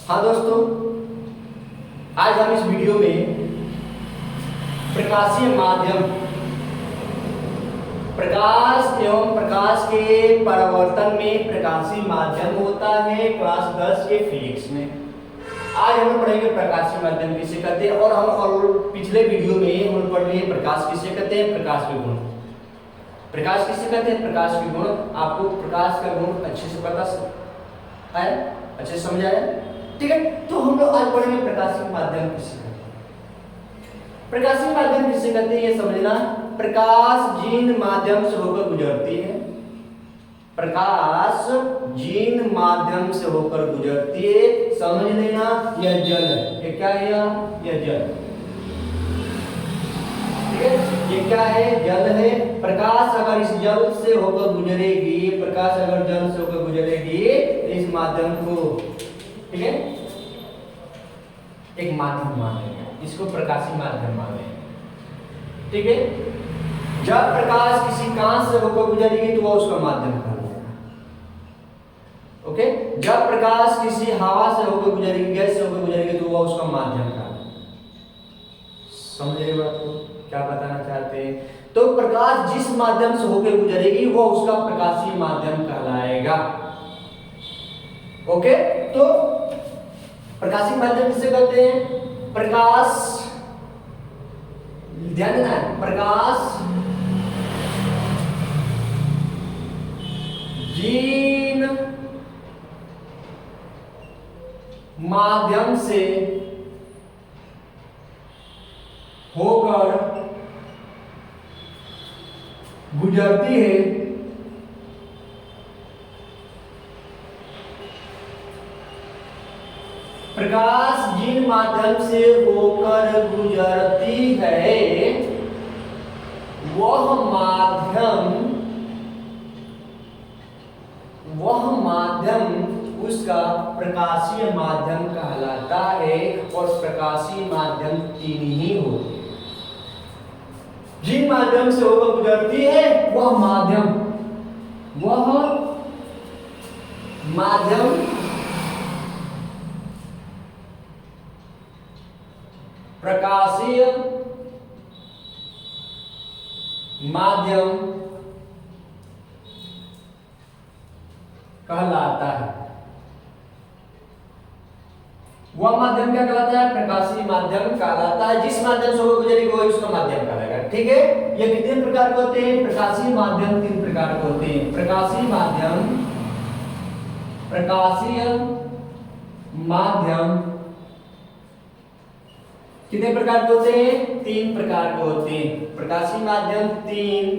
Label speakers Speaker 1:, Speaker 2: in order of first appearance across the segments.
Speaker 1: हाँ दोस्तों, आज हम इस वीडियो में प्रकाशीय माध्यम, प्रकाश एवं प्रकाश के परावर्तन में प्रकाशीय माध्यम होता है क्लास 10 के फिजिक्स में। आज हम पढ़ेंगे प्रकाशीय माध्यम किसे कहते हैं, और पिछले वीडियो में हम पढ़ लिए प्रकाश किसे कहते हैं, प्रकाश के गुण। प्रकाश किसे कहते हैं, प्रकाश के गुण। आपको प्रकाश का गुण अच्छे से पता है, अच्छे से समझ आया, ठीक है। तो हम लोग आज पढ़ेंगे प्रकाशीय माध्यम किसे कहते हैं। प्रकाशीय माध्यम किसे कहते हैं ये समझना। प्रकाश जिन माध्यम से होकर गुजरती है, प्रकाश जिन माध्यम से होकर गुजरती है, समझ लेना यह जल है। ये क्या है, यह जल, ठीक है। ये क्या है, जल है। प्रकाश अगर इस जल से होकर गुजरेगी, प्रकाश अगर जल से होकर गुजरेगी इस माध्यम को, ठीक है, एक माध्यम मानेंगे, इसको प्रकाशीय माध्यम मानेंगे, ठीक है। जब प्रकाश किसी कांच से होकर गुजरेगी तो वह उसका माध्यम कहलाएगा, ओके। जब प्रकाश किसी हवा से होकर गुजरेगी, गैस से होकर गुजरेगी तो वह उसका माध्यम कहलाएगा। समझ रहे बात को, क्या बताना चाहते हैं। तो प्रकाश जिस माध्यम से होकर गुजरेगी वो उसका प्रकाशीय माध्यम कहलाएगा, ओके। तो प्रकाशीय माध्यम किसे कहते हैं, प्रकाश, ध्यान देना है, प्रकाश जिन माध्यम से होकर गुजरती है, प्रकाश जिन माध्यम से होकर गुजरती है वह माध्यम उसका प्रकाशीय माध्यम कहलाता है। और प्रकाशीय माध्यम तीन ही होते हैं। जिन माध्यम से होकर गुजरती है वह माध्यम प्रकाशीय माध्यम कहलाता है। वह माध्यम क्या कहलाता है, प्रकाशीय माध्यम कहलाता है। जिस माध्यम से होकर गुजरेगी वही उसका माध्यम कहलाएगा, ठीक है। ये कितने प्रकार के होते हैं, प्रकाशीय माध्यम तीन प्रकार के होते हैं। प्रकाशीय माध्यम कितने प्रकार के होते हैं, तीन प्रकार के होते हैं। प्रकाशीय माध्यम तीन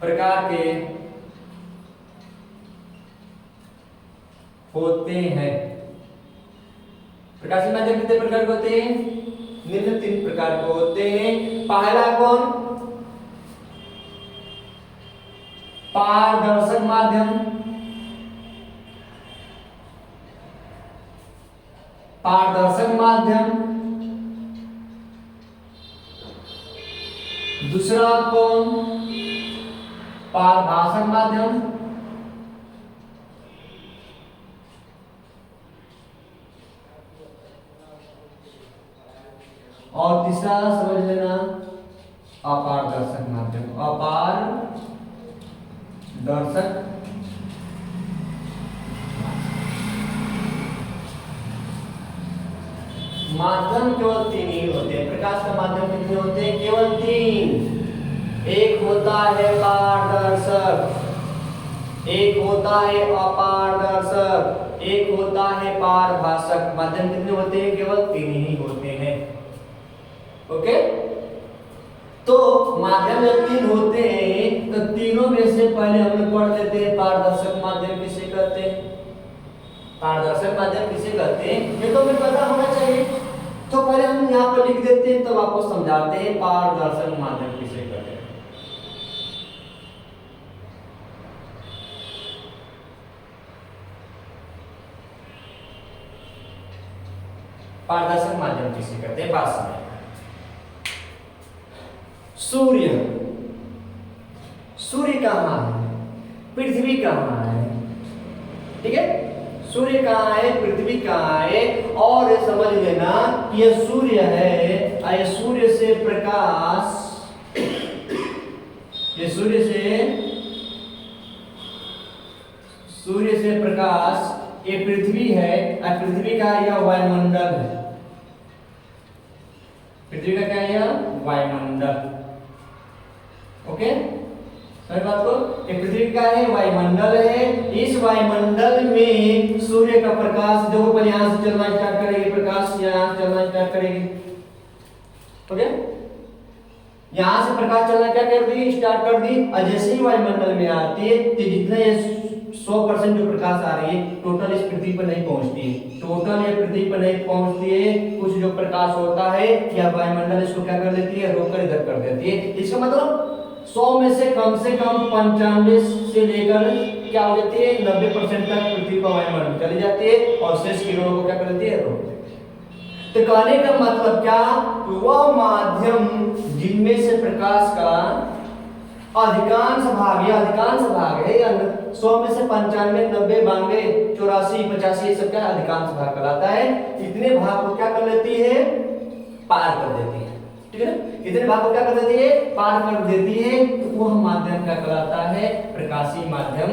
Speaker 1: प्रकार के होते हैं। प्रकाशीय माध्यम कितने प्रकार के होते हैं, निम्न तीन प्रकार के होते हैं। पहला कौन, पारदर्शक माध्यम, पारदर्शक माध्यम। दूसरा कौन, पारभाषक माध्यम। और तीसरा समझ लेना अपारदर्शक माध्यम, अपारदर्शक माध्यम केवल तीन ही होते हैं। प्रकाश का माध्यम कितने होते हैं, केवल तीन। एक होता है पारदर्शक, एक होता है अपारदर्शक, एक होता है पारभाषक। माध्यम कितने होते हैं, केवल तीन ही होते हैं, ओके। तो माध्यम जब तीन होते हैं तो तीनों में से पहले हम लोग पढ़ लेते हैं पारदर्शक माध्यम किसे कहते हैं। पारदर्शक माध्यम किसे कहते हैं ये तो हमें पता होना चाहिए, तो पहले हम यहाँ पर लिख देते हैं तब आपको समझाते हैं पारदर्शक माध्यम किसे कहते हैं। पारदर्शक माध्यम किसे कहते हैं, बात समझ। सूर्य, सूर्य कहाँ है, पृथ्वी कहाँ है, ठीक है। सूर्य कहाँ है, पृथ्वी कहाँ है, और ये समझ लेना कि ये सूर्य है, ये सूर्य से प्रकाश, ये सूर्य से प्रकाश, ये पृथ्वी है, और पृथ्वी का यह वायुमंडल है। पृथ्वी का क्या है, यह वायुमंडल। ओके, समझ बात को? ये पृथ्वी का है वायुमंडल है। इस वायुमंडल में सूर्य का प्रकाश देखो, पहले यहां से चलना स्टार्ट करेगी, प्रकाश यहां से चलना स्टार्ट करेगी। ओके, यहां से प्रकाश चलना क्या कर दी, स्टार्ट कर दी, और जैसे ही वायुमंडल में आती है तो जितना ये 100% जो प्रकाश आ रही है टोटल इस पृथ्वी पर नहीं पहुंचती है, टोटल ये पृथ्वी पर नहीं पहुंचती है। कुछ जो प्रकाश होता है या वायुमंडल इसको क्या कर देती है, रोक कर इधर कर देती है। इसका मतलब 100 में से कम 95 से लेकर क्या हो जाती है, 90% तक पृथ्वी पर वायुमंडल चली जाती है, और शेष किरणों को क्या कर देती है, रोक देती है। तो कहने का मतलब क्या, वह माध्यम जिनमें से प्रकाश का अधिकांश भाग, या अधिकांश भाग है, या 100 में से 95, 90, 92, 84, 85 ये सब क्या अधिकांश भाग कहलाता है। इतने भाग को क्या कर लेती है, पार कर देती है। ठीक है ना, इतने भाग को क्या कर देती है, पार कर देती है। तो वह माध्यम क्या कहलाता है, प्रकाशीय माध्यम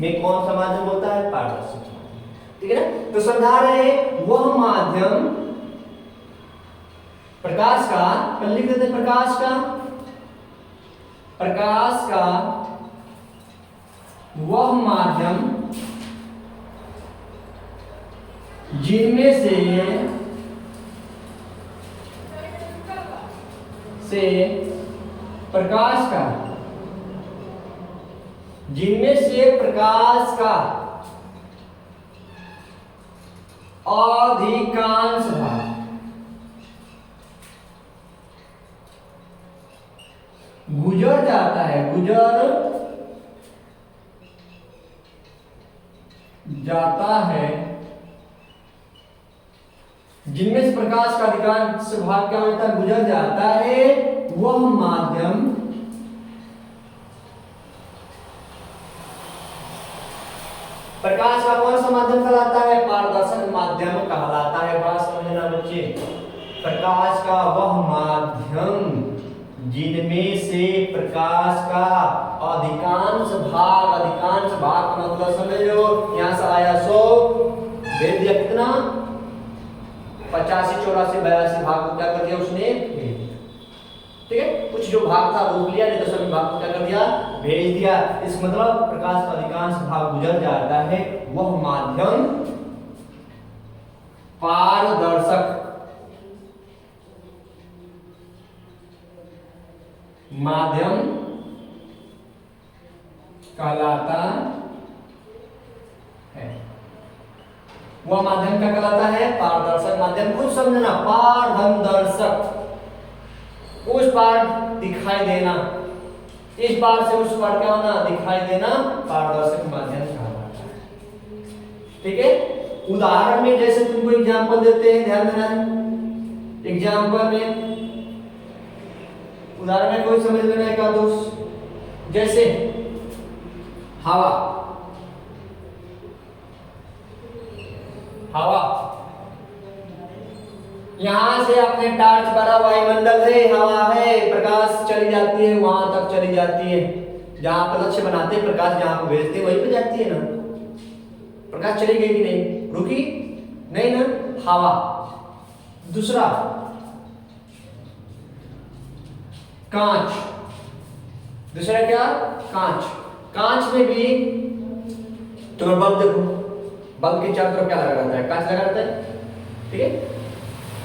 Speaker 1: में कौन सा माध्यम होता है, पारदर्शक माध्यम। ठीक है ना, तो समझा रहे हैं वह माध्यम प्रकाश का, कल लिख देते प्रकाश का वह माध्यम जिनमें से प्रकाश का अधिकांश भाग गुजर जाता है, जिनमें से प्रकाश का अधिकांश भाग क्या होता है, गुजर जाता है, वह माध्यम प्रकाश का कौन सा माध्यम कहलाता है, पारदर्शक माध्यम कहलाता है। बात समझना बच्चे, प्रकाश का वह माध्यम जिनमें से प्रकाश का अधिकांश भाग का मतलब समझो, यहां से आया 100, भेज दिया कितना, 85, 84, 82 भाग को क्या कर दिया उसने, ठीक है। कुछ जो भाग था रोक लिया, नहीं तो सभी भाग को क्या कर दिया, भेज दिया। इस मतलब प्रकाश का अधिकांश भाग गुजर जाता है, वह माध्यम पारदर्शक माध्यम कहलाता है। वह माध्यम क्या कहलाता है, पारदर्शक माध्यम। कुछ समझना, पारदर्शक, उस पार दिखाई देना, इस पार से उस पार क्या होना, दिखाई देना, पारदर्शक माध्यम कहलाता है। ठीक है, उदाहरण में जैसे तुमको एग्जांपल देते हैं, ध्यान देना है। एग्जांपल में उदाहरण में कोई समझ लेना है का दोस्त, जैसे हवा, यहां से अपने टार्च भरा वायुमंडल है, हवा है, प्रकाश चली जाती है, वहां तक चली जाती है, जहां पर लक्ष्य बनाते हैं, प्रकाश जहां को भेजते हैं वहीं पे जाती है ना। प्रकाश चली गई कि नहीं, रुकी नहीं ना, हवा। दूसरा कांच, दूसरा क्या, कांच में भी तुम्हें बल्ब देखो, बल्ब के चारों तरफ क्या लगा रहता है, कांच लगा रहता है। ठीक है,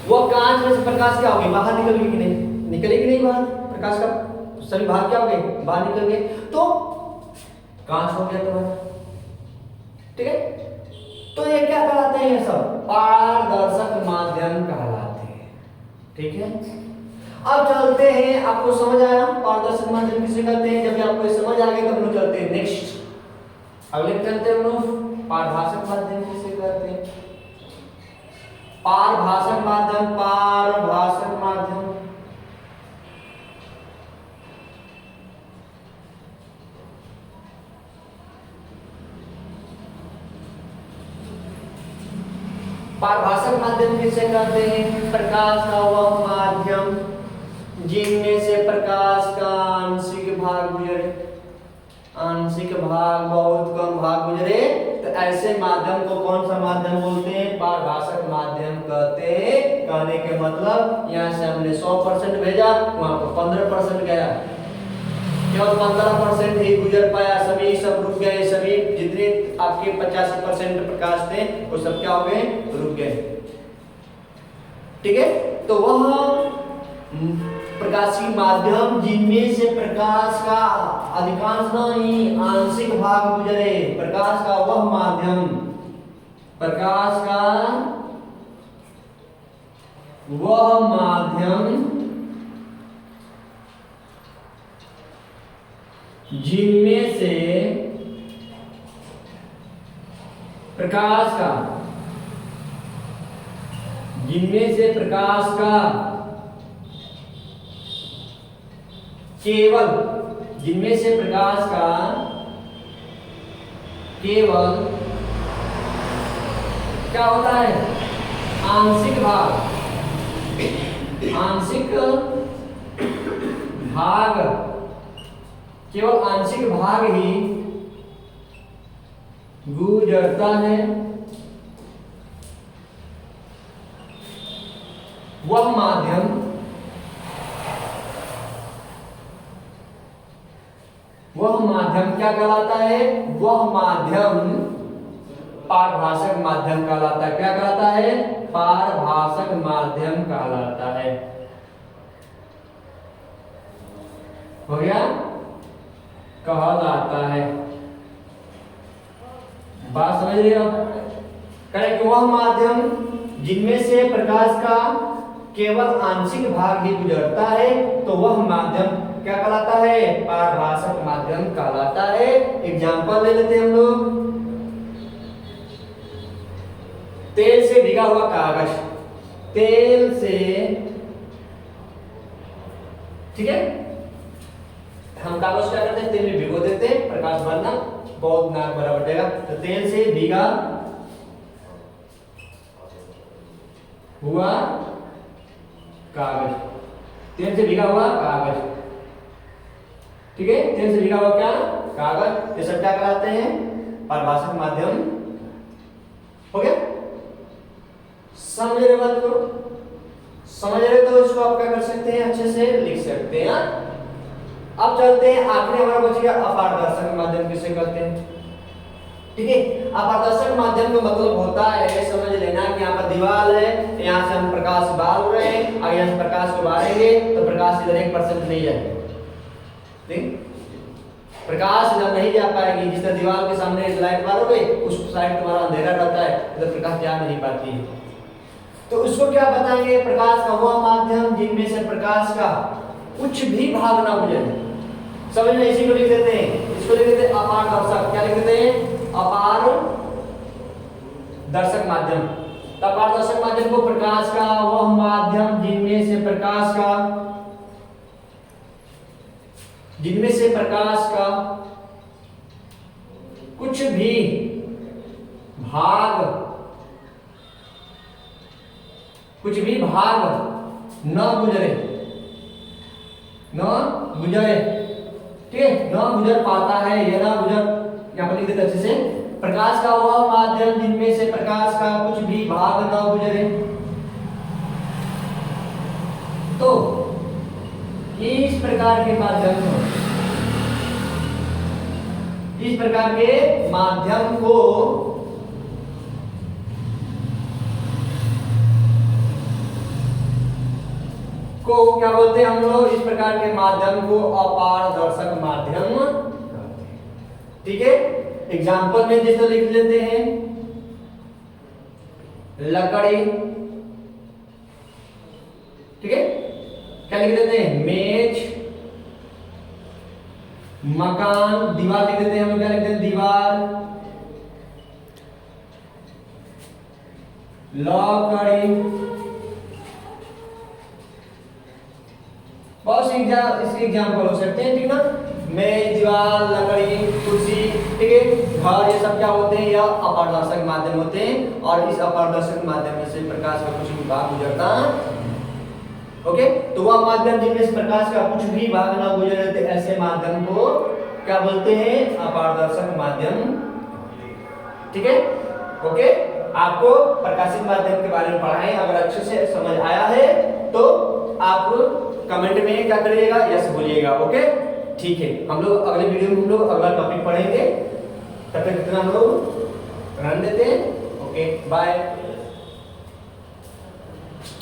Speaker 1: वो कांच में से प्रकाश क्या होगी, बाहर निकल गई कि नहीं, निकलेगी नहीं बाहर, प्रकाश का सभी भाग क्या हो गए, बाहर निकल गए, तो कांच हो गया तुम्हारा। ठीक है, तो ये क्या कहलाते हैं, ये सब पारदर्शक माध्यम कहलाते हैं। ठीक है, अब चलते हैं, आपको समझ आया पारदर्शक माध्यम किसे कहते हैं। जब आपको समझ आ गया तब हम चलते हैं नेक्स्ट, अगले चलते हैं हम लोग, पारभाषक माध्यम किसे कहते हैं। पारभाषक माध्यम, पारभाषक माध्यम किसे कहते हैं? प्रकाश का वह माध्यम जिनमें से प्रकाश का आंशिक भाग गुजरे, आंशिक भाग बहुत कम भाग गुजरे, तो ऐसे माध्यम को कौन सा माध्यम बोलते हैं? पारभाषक माध्यम कहते हैं। कहने के मतलब यहाँ से हमने 100% भेजा, वहां पर 15% गया, केवल 15% ही गुजर पाया, सभी सब रुक गए, सभी जितने आपके 85% प्रकाश थे वो सब क्या हो गए? रुक गए। ठीक है, तो वह प्रकाशीय माध्यम जिनमें से प्रकाश का अधिकांश नहीं आंशिक भाग गुजरे, प्रकाश का वह माध्यम, प्रकाश का वह माध्यम जिनमें से प्रकाश का, जिनमें से प्रकाश का केवल, जिनमें से प्रकाश का केवल क्या होता है? आंशिक भाग, आंशिक भाग, केवल आंशिक भाग ही गुजरता है, वह माध्यम, वह माध्यम क्या कहलाता है? वह माध्यम पारभाषक माध्यम कहलाता है। क्या कहलाता है? पारभाषक माध्यम कहलाता है। हो गया? कहलाता है। बात समझ रहे हो? करें कि वह माध्यम जिनमें से प्रकाश का केवल आंशिक भाग ही गुजरता है, तो वह माध्यम क्या कहलाता है? पारभाषक माध्यम कहलाता है। एग्जाम्पल ले लेते हैं हम लोग। तेल से भीगा हुआ कागज, तेल से, ठीक है, हम कागज क्या करते हैं? तेल में भिगो देते हैं, प्रकाश बनना बहुत नाक बराबर जाएगा। तो तेल से भीगा हुआ कागज, तेल से भीगा हुआ कागज, ठीक है, तेल से भीगा हुआ क्या? कागज। ये सब क्या कहलाते हैं? पारभाषक माध्यम। हो गया? समझ रहे बात को? समझ रहे तो इसको आप क्या कर सकते हैं? अच्छे से लिख सकते हैं। अब चलते हैं, आखिरी हमारा बचेगा अपारदर्शक माध्यम किसे कहते हैं? ठीक है, अपारदर्शक माध्यम का मतलब होता है, समझ लेना कि यहाँ पर दीवार है, यहाँ से हम प्रकाश डाल रहे हैं, अगर यहाँ से प्रकाश को बारेंगे तो प्रकाश इधर 1% नहीं जाएगा। ठीक, प्रकाश इधर नहीं जा पाएगी। जिस तरह दीवार के सामने लाइट मारोगे उस साइड तुम्हारा अंधेरा रहता है, इधर प्रकाश जा नहीं पाती है। तो उसको क्या बताएंगे? प्रकाश का वह माध्यम जिनमें से प्रकाश का कुछ भी भाग ना गुजरे। समझ में? इसी को लिख देते हैं, इसको लिख देते हैं अपारदर्शक। क्या लिख देते हैं? अपारदर्शक माध्यम। तो अपारदर्शक माध्यम को प्रकाश का वह माध्यम जिनमें से प्रकाश का, जिनमें से प्रकाश का कुछ भी भाग, कुछ भी भाग न गुजरे, न गुजरे, ठीक है, न गुजर पाता है, यह न गुजर, यहां पर लिख देते अच्छे से, प्रकाश का वह माध्यम जिनमें से प्रकाश का कुछ भी भाग न गुजरे। तो इस प्रकार के माध्यम को, इस प्रकार के माध्यम को क्या बोलते हैं हम लोग? इस प्रकार के माध्यम को अपारदर्शक माध्यम। ठीक है, एग्जाम्पल में जैसे लिख लेते हैं, लकड़ी, ठीक है, क्या लिख देते हैं? मेज, मकान, दीवार लिख देते हैं हम लोग, क्या लिखते हैं? दीवार, लकड़ी। बहुत से इसके एग्जाम्पल हो सकते हैं, ठीक ना? मेज, दीवार, लकड़ी, कुर्सी, ठीक है, घर, ये सब क्या होते हैं? यह अपारदर्शक माध्यम होते हैं और इस अपारदर्शक माध्यम में से प्रकाश का कुछ भी भाग गुजरता। ओके, तो वह माध्यम जिनमें से प्रकाश का कुछ भी भाग ना गुजरे थे, ऐसे माध्यम को क्या बोलते हैं? अपारदर्शक माध्यम। ठीक है, ओके, आपको प्रकाशित माध्यम के बारे में पढ़ाएं। अगर अच्छे से समझ आया है तो आप कमेंट में क्या करिएगा? यस बोलिएगा। ओके, ठीक है, हम लोग अगले वीडियो में हम लोग अगला टॉपिक पढ़ेंगे। तब तक इतना हम लोग रन देते हैं। Okay, bye.